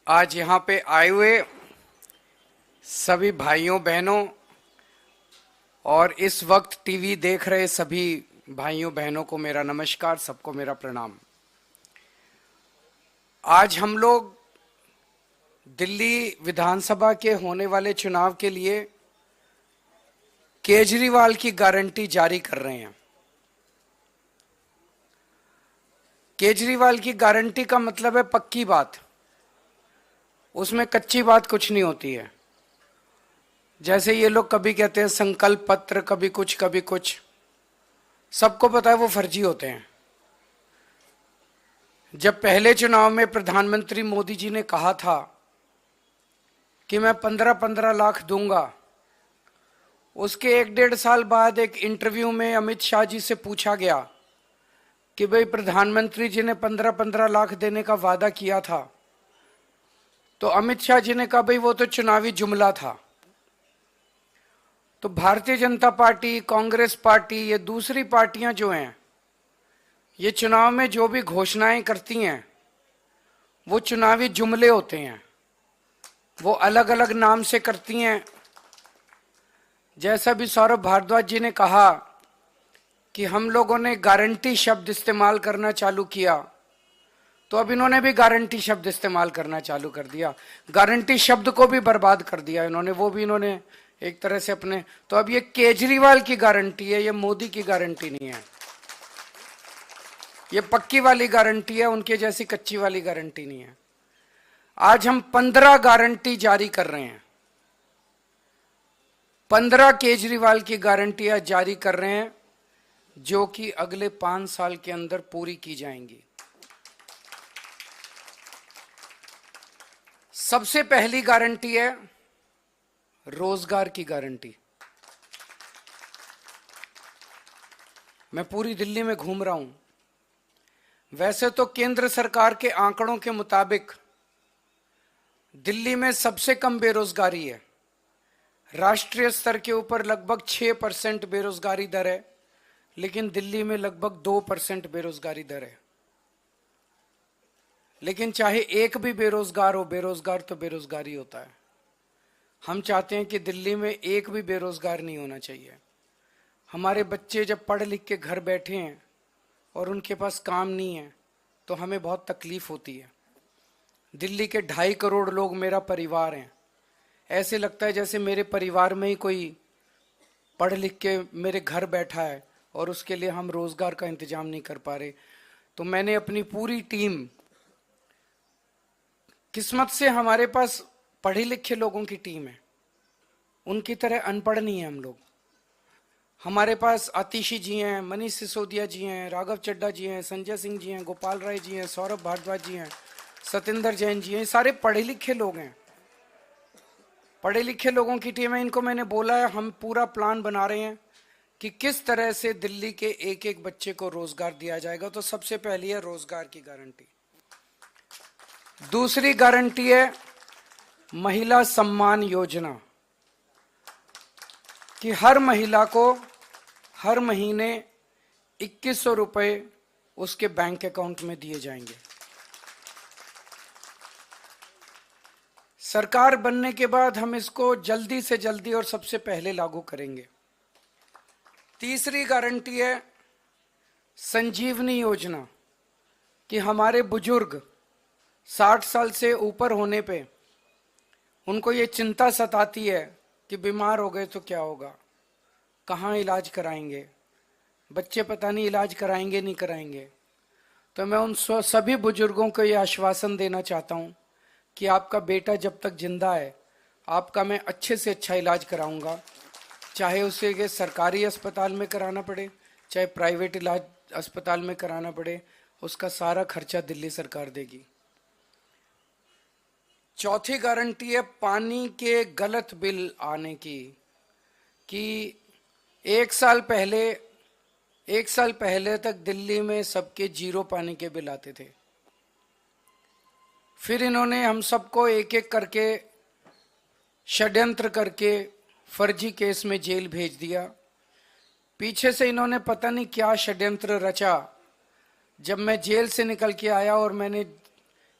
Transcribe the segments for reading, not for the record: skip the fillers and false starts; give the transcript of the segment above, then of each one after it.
आज यहाँ पे आए हुए सभी भाइयों बहनों और इस वक्त टीवी देख रहे सभी भाइयों बहनों को मेरा नमस्कार, सबको मेरा प्रणाम। आज हम लोग दिल्ली विधानसभा के होने वाले चुनाव के लिए केजरीवाल की गारंटी जारी कर रहे हैं। केजरीवाल की गारंटी का मतलब है पक्की बात, उसमें कच्ची बात कुछ नहीं होती है। जैसे ये लोग कभी कहते हैं संकल्प पत्र, कभी कुछ, सबको पता है वो फर्जी होते हैं। जब पहले चुनाव में प्रधानमंत्री मोदी जी ने कहा था कि मैं 15-15 लाख दूंगा, उसके 1-1.5 साल बाद एक इंटरव्यू में अमित शाह जी से पूछा गया कि भाई प्रधानमंत्री जी ने 15-15 लाख देने का वादा किया था, तो अमित शाह जी ने कहा भाई वो तो चुनावी जुमला था। तो भारतीय जनता पार्टी, कांग्रेस पार्टी, ये दूसरी पार्टियां जो हैं, ये चुनाव में जो भी घोषणाएं करती हैं वो चुनावी जुमले होते हैं, वो अलग अलग नाम से करती हैं। जैसा भी सौरभ भारद्वाज जी ने कहा कि हम लोगों ने गारंटी शब्द इस्तेमाल करना चालू किया, तो अब इन्होंने भी गारंटी शब्द इस्तेमाल करना चालू कर दिया। गारंटी शब्द को भी बर्बाद कर दिया इन्होंने, वो भी इन्होंने एक तरह से अपने। तो अब ये केजरीवाल की गारंटी है, ये मोदी की गारंटी नहीं है। ये पक्की वाली गारंटी है, उनके जैसी कच्ची वाली गारंटी नहीं है। आज हम 15 गारंटी जारी कर रहे हैं, 15 केजरीवाल की गारंटियां जारी कर रहे हैं, जो कि अगले 5 साल के अंदर पूरी की जाएंगी। सबसे पहली गारंटी है रोजगार की गारंटी। मैं पूरी दिल्ली में घूम रहा हूं। वैसे तो केंद्र सरकार के आंकड़ों के मुताबिक दिल्ली में सबसे कम बेरोजगारी है। राष्ट्रीय स्तर के ऊपर लगभग 6% बेरोजगारी दर है, लेकिन दिल्ली में लगभग 2% बेरोजगारी दर है। लेकिन चाहे एक भी बेरोजगार हो, बेरोजगार तो बेरोजगार ही होता है। हम चाहते हैं कि दिल्ली में एक भी बेरोजगार नहीं होना चाहिए। हमारे बच्चे जब पढ़ लिख के घर बैठे हैं और उनके पास काम नहीं है, तो हमें बहुत तकलीफ होती है। दिल्ली के 2.5 करोड़ लोग मेरा परिवार हैं। ऐसे लगता है जैसे मेरे परिवार में ही कोई पढ़ लिख के मेरे घर बैठा है और उसके लिए हम रोजगार का इंतजाम नहीं कर पा रहे। तो मैंने अपनी पूरी टीम, किस्मत से हमारे पास पढ़े लिखे लोगों की टीम है, उनकी तरह अनपढ़ नहीं है हम लोग। हमारे पास आतिशी जी हैं, मनीष सिसोदिया जी हैं, राघव चड्ढा जी हैं, संजय सिंह जी हैं, गोपाल राय जी हैं, सौरभ भारद्वाज जी हैं, सतेंद्र जैन जी हैं। सारे पढ़े लिखे लोग हैं, पढ़े लिखे लोगों की टीम है। इनको मैंने बोला है, हम पूरा प्लान बना रहे हैं कि किस तरह से दिल्ली के एक एक बच्चे को रोजगार दिया जाएगा। तो सबसे पहली है रोजगार की गारंटी। दूसरी गारंटी है महिला सम्मान योजना, कि हर महिला को हर महीने 2100 रुपए उसके बैंक अकाउंट में दिए जाएंगे। सरकार बनने के बाद हम इसको जल्दी से जल्दी और सबसे पहले लागू करेंगे। तीसरी गारंटी है संजीवनी योजना, कि हमारे बुजुर्ग 60 साल से ऊपर होने पे उनको ये चिंता सताती है कि बीमार हो गए तो क्या होगा, कहाँ इलाज कराएंगे, बच्चे पता नहीं इलाज कराएंगे नहीं कराएंगे। तो मैं उन सभी बुजुर्गों को ये आश्वासन देना चाहता हूँ कि आपका बेटा जब तक जिंदा है, आपका मैं अच्छे से अच्छा इलाज कराऊंगा। चाहे उसे ये सरकारी अस्पताल में कराना पड़े, चाहे प्राइवेट इलाज अस्पताल में कराना पड़े, उसका सारा खर्चा दिल्ली सरकार देगी। चौथी गारंटी है पानी के गलत बिल आने की, कि एक साल पहले तक दिल्ली में सबके 0 पानी के बिल आते थे। फिर इन्होंने हम सबको एक एक करके षड्यंत्र करके फर्जी केस में जेल भेज दिया। पीछे से इन्होंने पता नहीं क्या षड्यंत्र रचा। जब मैं जेल से निकल के आया और मैंने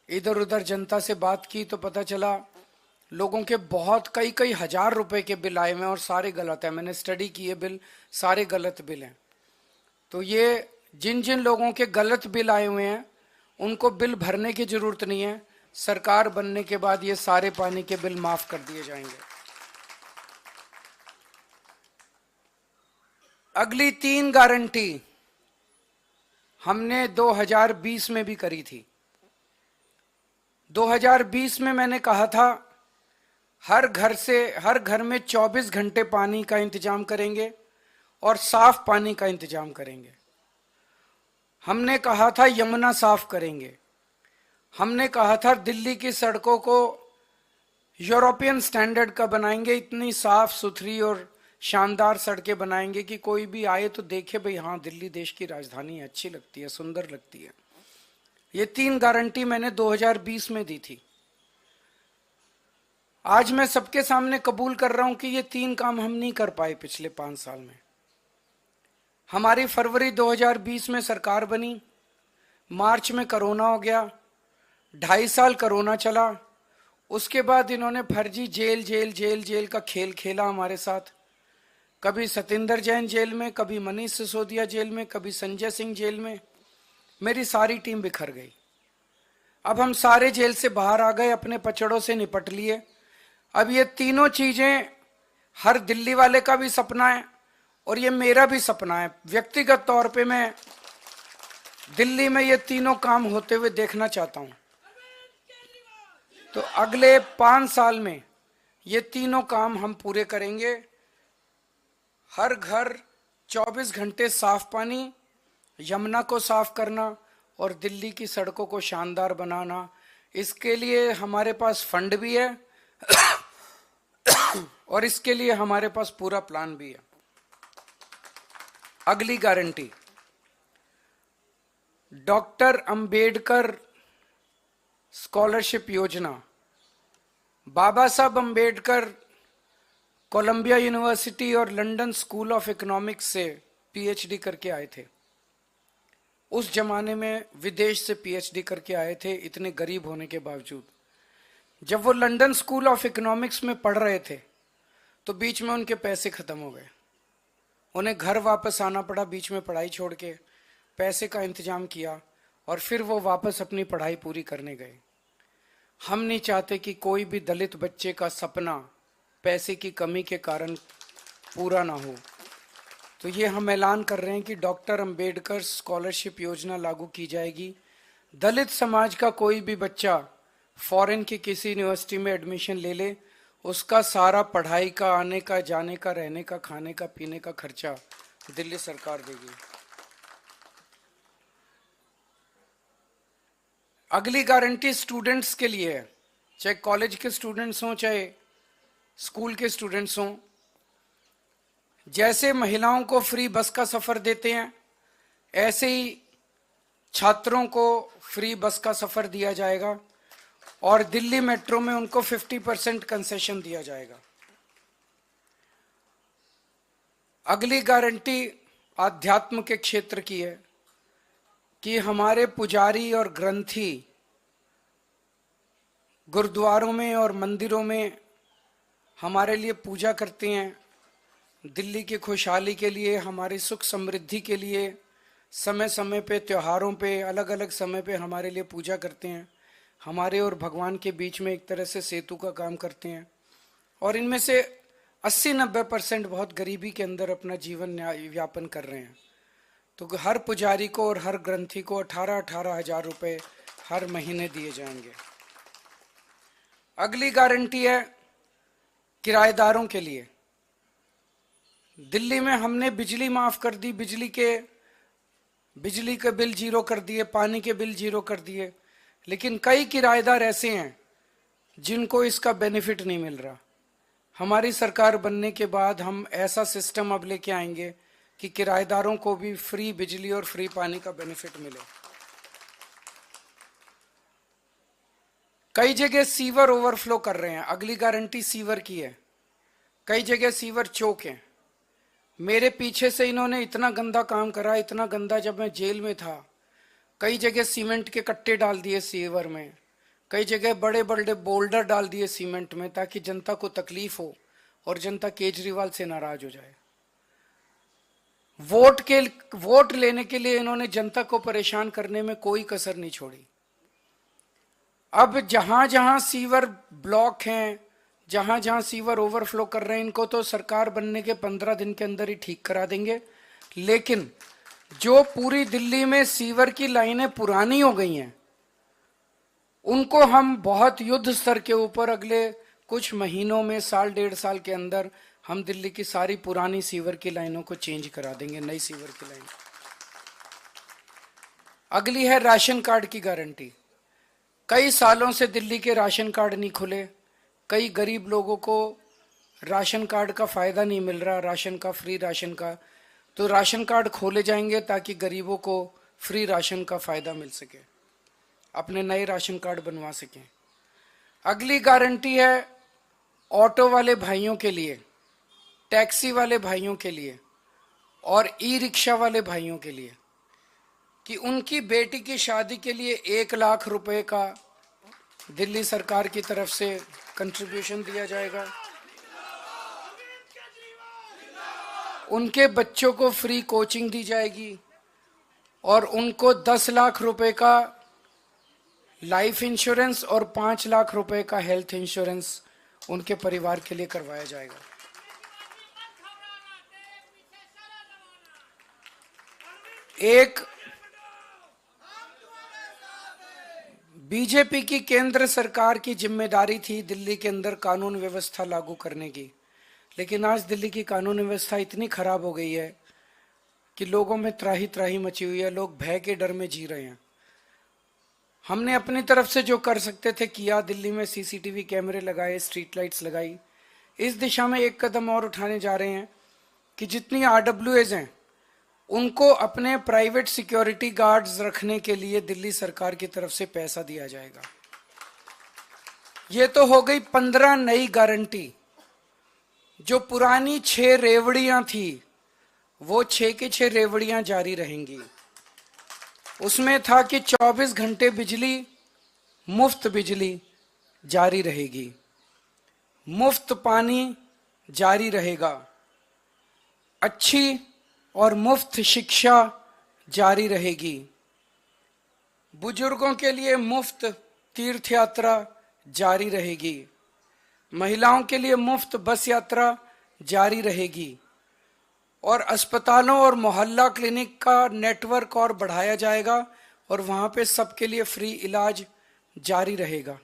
इधर उधर जनता से बात की तो पता चला लोगों के बहुत कई कई हजार रुपए के बिल आए हुए हैं और सारे गलत हैं। मैंने स्टडी किए बिल, सारे गलत बिल हैं। तो ये जिन जिन लोगों के गलत बिल आए हुए हैं उनको बिल भरने की जरूरत नहीं है। सरकार बनने के बाद ये सारे पानी के बिल माफ कर दिए जाएंगे। अगली 3 गारंटी हमने 2020 में भी करी थी। 2020 में मैंने कहा था हर घर में 24 घंटे पानी का इंतजाम करेंगे और साफ पानी का इंतजाम करेंगे। हमने कहा था यमुना साफ करेंगे। हमने कहा था दिल्ली की सड़कों को यूरोपियन स्टैंडर्ड का बनाएंगे, इतनी साफ सुथरी और शानदार सड़कें बनाएंगे कि कोई भी आए तो देखे भाई हाँ दिल्ली देश की राजधानी है, अच्छी लगती है, सुंदर लगती है। ये 3 गारंटी मैंने 2020 में दी थी। आज मैं सबके सामने कबूल कर रहा हूं कि ये 3 काम हम नहीं कर पाए पिछले 5 साल में। हमारी फरवरी 2020 में सरकार बनी, मार्च में कोरोना हो गया, 2.5 साल कोरोना चला। उसके बाद इन्होंने फर्जी जेल जेल जेल जेल का खेल खेला हमारे साथ। कभी सतिंदर जैन जेल में, कभी मनीष सिसोदिया जेल में, कभी संजय सिंह जेल में। मेरी सारी टीम बिखर गई। अब हम सारे जेल से बाहर आ गए, अपने पचड़ों से निपट लिए। अब ये तीनों चीजें हर दिल्ली वाले का भी सपना है और ये मेरा भी सपना है। व्यक्तिगत तौर पे मैं दिल्ली में ये तीनों काम होते हुए देखना चाहता हूं। तो अगले 5 साल में ये तीनों काम हम पूरे करेंगे। हर घर 24 घंटे साफ पानी, यमुना को साफ करना और दिल्ली की सड़कों को शानदार बनाना। इसके लिए हमारे पास फंड भी है और इसके लिए हमारे पास पूरा प्लान भी है। अगली गारंटी, डॉक्टर अंबेडकर स्कॉलरशिप योजना। बाबा साहब अंबेडकर कोलंबिया यूनिवर्सिटी और लंदन स्कूल ऑफ इकोनॉमिक्स से पीएचडी करके आए थे। उस जमाने में विदेश से पीएचडी करके आए थे, इतने गरीब होने के बावजूद। जब वो लंदन स्कूल ऑफ इकोनॉमिक्स में पढ़ रहे थे तो बीच में उनके पैसे खत्म हो गए। उन्हें घर वापस आना पड़ा, बीच में पढ़ाई छोड़ के पैसे का इंतजाम किया और फिर वो वापस अपनी पढ़ाई पूरी करने गए। हम नहीं चाहते कि कोई भी दलित बच्चे का सपना पैसे की कमी के कारण पूरा ना हो। तो ये हम ऐलान कर रहे हैं कि डॉक्टर अंबेडकर स्कॉलरशिप योजना लागू की जाएगी। दलित समाज का कोई भी बच्चा फॉरेन की किसी यूनिवर्सिटी में एडमिशन ले ले, उसका सारा पढ़ाई का, आने का, जाने का, रहने का, खाने का, पीने का खर्चा दिल्ली सरकार देगी। अगली गारंटी स्टूडेंट्स के लिए है, चाहे कॉलेज के स्टूडेंट्स हों चाहे स्कूल के स्टूडेंट्स हों। जैसे महिलाओं को फ्री बस का सफर देते हैं, ऐसे ही छात्रों को फ्री बस का सफर दिया जाएगा और दिल्ली मेट्रो में उनको 50% कंसेशन दिया जाएगा। अगली गारंटी आध्यात्म के क्षेत्र की है कि हमारे पुजारी और ग्रंथी गुरुद्वारों में और मंदिरों में हमारे लिए पूजा करते हैं। दिल्ली की खुशहाली के लिए, हमारी सुख समृद्धि के लिए समय समय पे, त्योहारों पे, अलग अलग समय पे हमारे लिए पूजा करते हैं। हमारे और भगवान के बीच में एक तरह से सेतु का काम करते हैं। और इनमें से 80-90% बहुत गरीबी के अंदर अपना जीवन यापन कर रहे हैं। तो हर पुजारी को और हर ग्रंथी को 18-18 हजार रुपए हर महीने दिए जाएंगे। अगली गारंटी है किराएदारों के लिए। दिल्ली में हमने बिजली माफ कर दी, बिजली के बिल जीरो कर दिए, पानी के बिल जीरो कर दिए, लेकिन कई किराएदार ऐसे हैं जिनको इसका बेनिफिट नहीं मिल रहा। हमारी सरकार बनने के बाद हम ऐसा सिस्टम अब लेके आएंगे कि किराएदारों को भी फ्री बिजली और फ्री पानी का बेनिफिट मिले। कई जगह सीवर ओवरफ्लो कर रहे हैं, अगली गारंटी सीवर की है। कई जगह सीवर चौक हैं। मेरे पीछे से इन्होंने इतना गंदा काम करा, इतना गंदा, जब मैं जेल में था कई जगह सीमेंट के कट्टे डाल दिए सीवर में, कई जगह बड़े बड़े बोल्डर डाल दिए सीमेंट में ताकि जनता को तकलीफ हो और जनता केजरीवाल से नाराज हो जाए। वोट लेने के लिए इन्होंने जनता को परेशान करने में कोई कसर नहीं छोड़ी। अब जहां जहां सीवर ब्लॉक हैं, जहां जहां सीवर ओवरफ्लो कर रहे हैं, इनको तो सरकार बनने के 15 दिन के अंदर ही ठीक करा देंगे। लेकिन जो पूरी दिल्ली में सीवर की लाइनें पुरानी हो गई हैं, उनको हम बहुत युद्ध स्तर के ऊपर अगले कुछ महीनों में, साल डेढ़ साल के अंदर हम दिल्ली की सारी पुरानी सीवर की लाइनों को चेंज करा देंगे, नई सीवर की लाइन। अगली है राशन कार्ड की गारंटी। कई सालों से दिल्ली के राशन कार्ड नहीं खुले, कई गरीब लोगों को राशन कार्ड का फायदा नहीं मिल रहा, राशन का, फ्री राशन का। तो राशन कार्ड खोले जाएंगे ताकि गरीबों को फ्री राशन का फायदा मिल सके, अपने नए राशन कार्ड बनवा सकें। अगली गारंटी है ऑटो वाले भाइयों के लिए, टैक्सी वाले भाइयों के लिए और ई रिक्शा वाले भाइयों के लिए कि उनकी बेटी की शादी के लिए 1 लाख रुपए का दिल्ली सरकार की तरफ से कंट्रीब्यूशन दिया जाएगा। उनके बच्चों को फ्री कोचिंग दी जाएगी और उनको 10 लाख रुपए का लाइफ इंश्योरेंस और 5 लाख रुपए का हेल्थ इंश्योरेंस उनके परिवार के लिए करवाया जाएगा। एक बीजेपी की केंद्र सरकार की जिम्मेदारी थी दिल्ली के अंदर कानून व्यवस्था लागू करने की, लेकिन आज दिल्ली की कानून व्यवस्था इतनी खराब हो गई है कि लोगों में त्राही त्राही मची हुई है, लोग भय के डर में जी रहे हैं। हमने अपनी तरफ से जो कर सकते थे किया, दिल्ली में सीसीटीवी कैमरे लगाए, स्ट्रीट लाइट्स लगाई। इस दिशा में एक कदम और उठाने जा रहे हैं कि जितनी आरडब्ल्यूएज हैं उनको अपने प्राइवेट सिक्योरिटी गार्ड्स रखने के लिए दिल्ली सरकार की तरफ से पैसा दिया जाएगा। ये तो हो गई 15 नई गारंटी। जो पुरानी 6 रेवड़ियां थी वो 6 की 6 रेवड़ियां जारी रहेंगी। उसमें था कि 24 घंटे बिजली, मुफ्त बिजली जारी रहेगी, मुफ्त पानी जारी रहेगा, अच्छी और मुफ्त शिक्षा जारी रहेगी, बुजुर्गों के लिए मुफ्त तीर्थ यात्रा जारी रहेगी, महिलाओं के लिए मुफ्त बस यात्रा जारी रहेगी और अस्पतालों और मोहल्ला क्लिनिक का नेटवर्क और बढ़ाया जाएगा और वहां पे सबके लिए फ्री इलाज जारी रहेगा।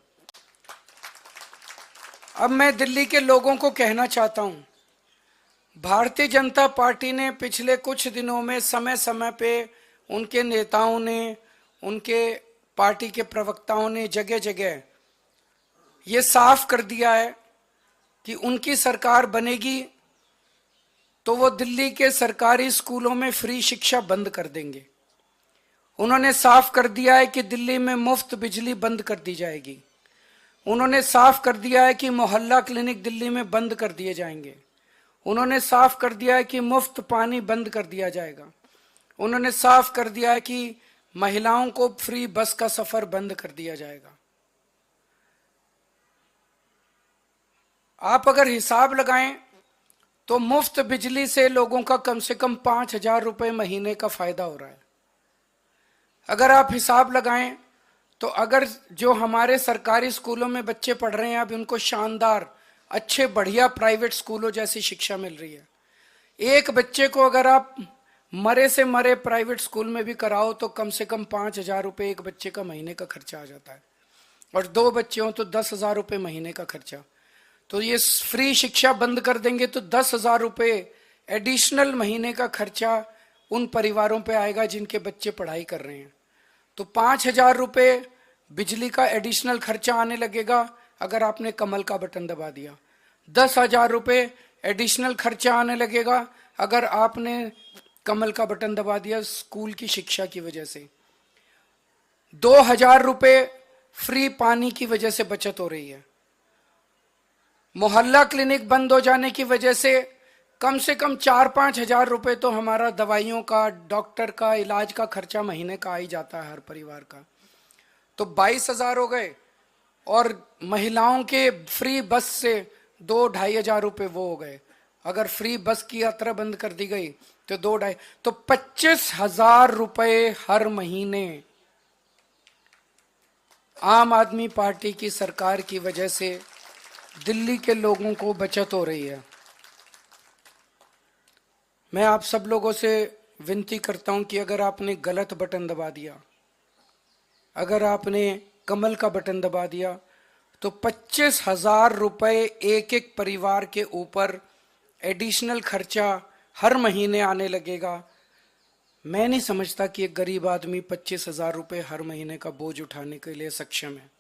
अब मैं दिल्ली के लोगों को कहना चाहता हूं, भारतीय जनता पार्टी ने पिछले कुछ दिनों में समय समय पे उनके नेताओं ने, उनके पार्टी के प्रवक्ताओं ने जगह जगह ये साफ कर दिया है कि उनकी सरकार बनेगी तो वो दिल्ली के सरकारी स्कूलों में फ्री शिक्षा बंद कर देंगे। उन्होंने साफ कर दिया है कि दिल्ली में मुफ्त बिजली बंद कर दी जाएगी। उन्होंने साफ कर दिया है कि मोहल्ला क्लिनिक दिल्ली में बंद कर दिए जाएंगे। उन्होंने साफ कर दिया है कि मुफ्त पानी बंद कर दिया जाएगा। उन्होंने साफ कर दिया है कि महिलाओं को फ्री बस का सफर बंद कर दिया जाएगा। आप अगर हिसाब लगाएं तो मुफ्त बिजली से लोगों का कम से कम 5,000 रुपए महीने का फायदा हो रहा है। अगर आप हिसाब लगाएं तो अगर जो हमारे सरकारी स्कूलों में बच्चे पढ़ रहे हैं अब उनको शानदार, अच्छे, बढ़िया प्राइवेट स्कूलों जैसी शिक्षा मिल रही है। एक बच्चे को अगर आप मरे से मरे प्राइवेट स्कूल में भी कराओ तो कम से कम 5,000 रुपए एक बच्चे का महीने का खर्चा आ जाता है और 2 बच्चे हों तो 10,000 रुपए महीने का खर्चा। तो ये फ्री शिक्षा बंद कर देंगे तो 10,000 रुपए एडिशनल महीने का खर्चा उन परिवारों पे आएगा जिनके बच्चे पढ़ाई कर रहे हैं। तो 5,000 रुपए बिजली का एडिशनल खर्चा आने लगेगा अगर आपने कमल का बटन दबा दिया। 10,000 रुपए एडिशनल खर्चा आने लगेगा अगर आपने कमल का बटन दबा दिया स्कूल की शिक्षा की वजह से। 2,000 रुपए फ्री पानी की वजह से बचत हो रही है। मोहल्ला क्लिनिक बंद हो जाने की वजह से कम 4-5 हजार रुपए तो हमारा दवाइयों का, डॉक्टर का, इलाज का खर्चा महीने का आ ही जाता है हर परिवार का। तो 22,000 हो गए और महिलाओं के फ्री बस से 2-2,500 रुपए वो हो गए। अगर फ्री बस की यात्रा बंद कर दी गई तो 2-2.5, तो 25,000 रुपए हर महीने आम आदमी पार्टी की सरकार की वजह से दिल्ली के लोगों को बचत हो रही है। मैं आप सब लोगों से विनती करता हूं कि अगर आपने गलत बटन दबा दिया, अगर आपने कमल का बटन दबा दिया, तो 25,000 रुपए एक एक परिवार के ऊपर एडिशनल खर्चा हर महीने आने लगेगा। मैं नहीं समझता कि एक गरीब आदमी 25,000 रुपए हर महीने का बोझ उठाने के लिए सक्षम है।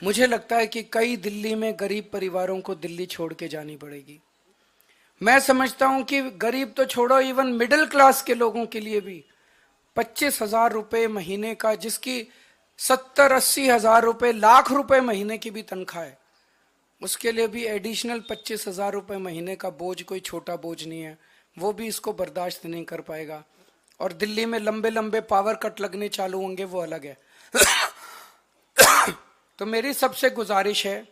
मुझे लगता है कि कई दिल्ली में गरीब परिवारों को दिल्ली छोड़ के जानी पड़ेगी। मैं समझता हूं कि गरीब तो छोड़ो, इवन मिडिल क्लास के लोगों के लिए भी 25,000 रुपए महीने का, जिसकी 70-80 हजार रुपए, लाख रुपए महीने की भी तनख्वाह है, उसके लिए भी एडिशनल 25,000 रुपए महीने का बोझ कोई छोटा बोझ नहीं है। वो भी इसको बर्दाश्त नहीं कर पाएगा। और दिल्ली में लंबे लंबे पावर कट लगने चालू होंगे, वो अलग है। तो मेरी सबसे गुजारिश है,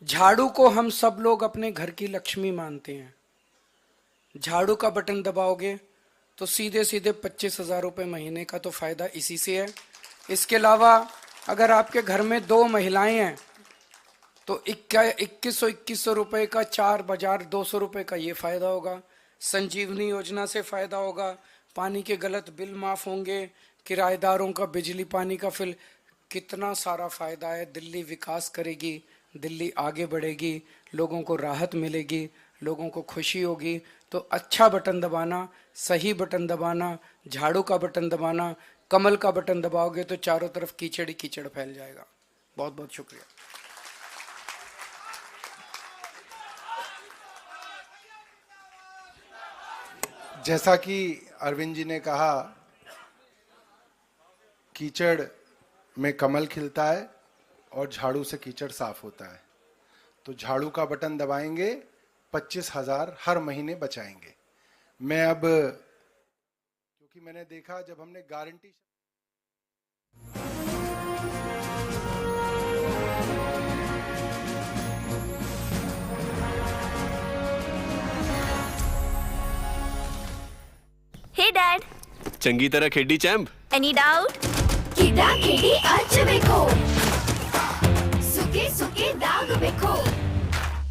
झाड़ू को हम सब लोग अपने घर की लक्ष्मी मानते हैं। झाड़ू का बटन दबाओगे तो सीधे सीधे 25,000 रुपए महीने का तो फायदा इसी से है। इसके अलावा अगर आपके घर में 2 महिलाएं हैं तो 2100 रुपए का 4,200 रुपए का ये फायदा होगा। संजीवनी योजना से फायदा होगा, पानी के गलत बिल माफ होंगे, किराएदारों का बिजली पानी का बिल, कितना सारा फायदा है। दिल्ली विकास करेगी, दिल्ली आगे बढ़ेगी, लोगों को राहत मिलेगी, लोगों को खुशी होगी। तो अच्छा बटन दबाना, सही बटन दबाना, झाड़ू का बटन दबाना, कमल का बटन दबाओगे तो चारों तरफ कीचड़ ही कीचड़ फैल जाएगा। बहुत बहुत शुक्रिया। जैसा कि अरविंद जी ने कहा, कीचड़ में कमल खिलता है और झाड़ू से कीचड़ साफ होता है। तो झाड़ू का बटन दबाएंगे, 25,000 हर महीने बचाएंगे। मैं अब, क्योंकि मैंने देखा जब हमने गारंटी, Hey Dad, ਚੰਗੀ ਤਰ੍ਹਾਂ ਖੇਡੀ ਚੈਂਪ। any doubt? ਕਿਦਾਂ ਖੇਡੀ ਅੱਜ ਵੇਖੋ ਸੁੱਕੇ ਸੁੱਕੇ ਦਾਗ ਵੇਖੋ।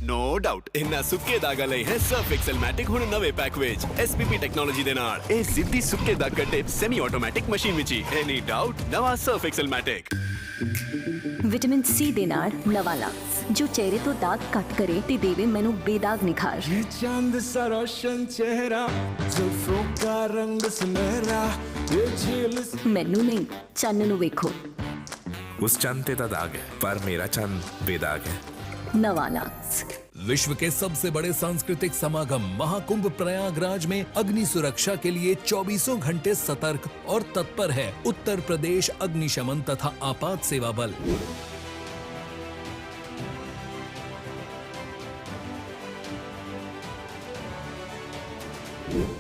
ਨੋ ਡਾਊਟ ਇਹਨਾਂ ਸੁੱਕੇ ਦਾਗਾਂ ਲਈ ਹੈ ਸਰਫ ਐਕਸਲ ਮੈਟਿਕ ਹੁਣ ਨਵੇਂ ਪੈਕ ਵਿੱਚ ਐਸਪੀਪੀ ਟੈਕਨੋਲੋਜੀ ਦੇ ਨਾਲ। ਇਹ ਸਿੱਧੀ ਸੁੱਕੇ ਦਾਗ ਕੱਢੇ ਸੈਮੀ ਆਟੋਮੈਟਿਕ ਮਸ਼ੀਨ ਵਿੱਚ ਹੀ। ਐਨੀ ਡਾਊਟ, ਨਵਾਂ Surf Excel Matic. Vitamin C ਦੇ ਨਾਲ ਨਵਾਂ ਲਕਸ जो चेहरे तो दाग कट करे ते देवे मैनू बेदाग निखार। ये चांद सा रोशन चेहरा, जुल्फों का रंग सुनहरा, ये झील मैनू नहीं, चन्न नू वेखो। उस चंद ते दा दाग है, पर मेरा चंद बेदाग है। नवा लक्स। विश्व के सबसे बड़े सांस्कृतिक समागम महाकुंभ प्रयागराज में अग्नि सुरक्षा के लिए 24 घंटे सतर्क और तत्पर है उत्तर प्रदेश अग्निशमन तथा आपात सेवा बल।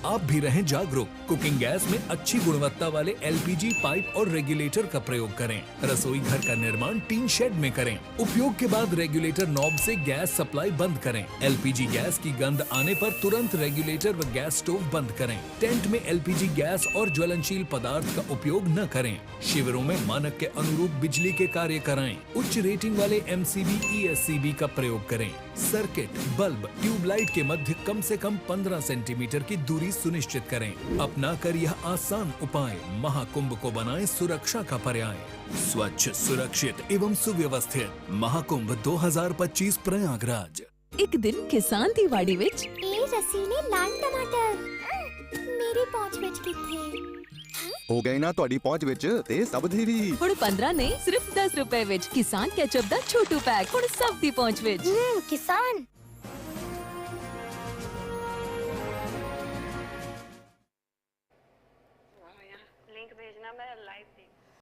आप भी रहें जागरूक। कुकिंग गैस में अच्छी गुणवत्ता वाले एलपीजी पाइप और रेगुलेटर का प्रयोग करें। रसोई घर का निर्माण टीन शेड में करें। उपयोग के बाद रेगुलेटर नॉब से गैस सप्लाई बंद करें। एलपीजी गैस की गंध आने पर तुरंत रेगुलेटर व गैस स्टोव बंद करें। टेंट में एलपीजी गैस और ज्वलनशील पदार्थ का उपयोग न करें। शिविरों में मानक के अनुरूप बिजली के कार्य कराएं। उच्च रेटिंग वाले MCB ESCB का प्रयोग करें। सर्किट, बल्ब, ट्यूबलाइट के मध्य कम से कम 15 सेंटीमीटर की दूरी सुनिश्चित करें। अपना कर यह आसान उपाय महाकुंभ को बनाए सुरक्षा का पर्याय। स्वच्छ, सुरक्षित एवं सुव्यवस्थित महाकुंभ 2025 प्रयागराज। एक दिन किसान दी वाड़ी विच ਇਹ ਰਸੀਲੇ ਲਾਲ ਟਮਾਟਰ ਮੇਰੀ ਪਹੁੰਚ ਵਿੱਚ ਕਿੱਥੇ ਹੋ ਗਏ ਨਾ ਤੁਹਾਡੀ ਪਹੁੰਚ ਵਿੱਚ ਤੇ ਸਭ ਦੀ ਵੀ। ਹੁਣ 15 ਨਹੀਂ, ਸਿਰਫ 10 ਰੁਪਏ ਵਿੱਚ ਕਿਸਾਨ ਕੈਚਅਪ ਦਾ ਛੋਟੂ ਪੈਕ ਹੁਣ ਸਭ ਦੀ ਪਹੁੰਚ ਵਿੱਚ। ਕਿਸਾਨ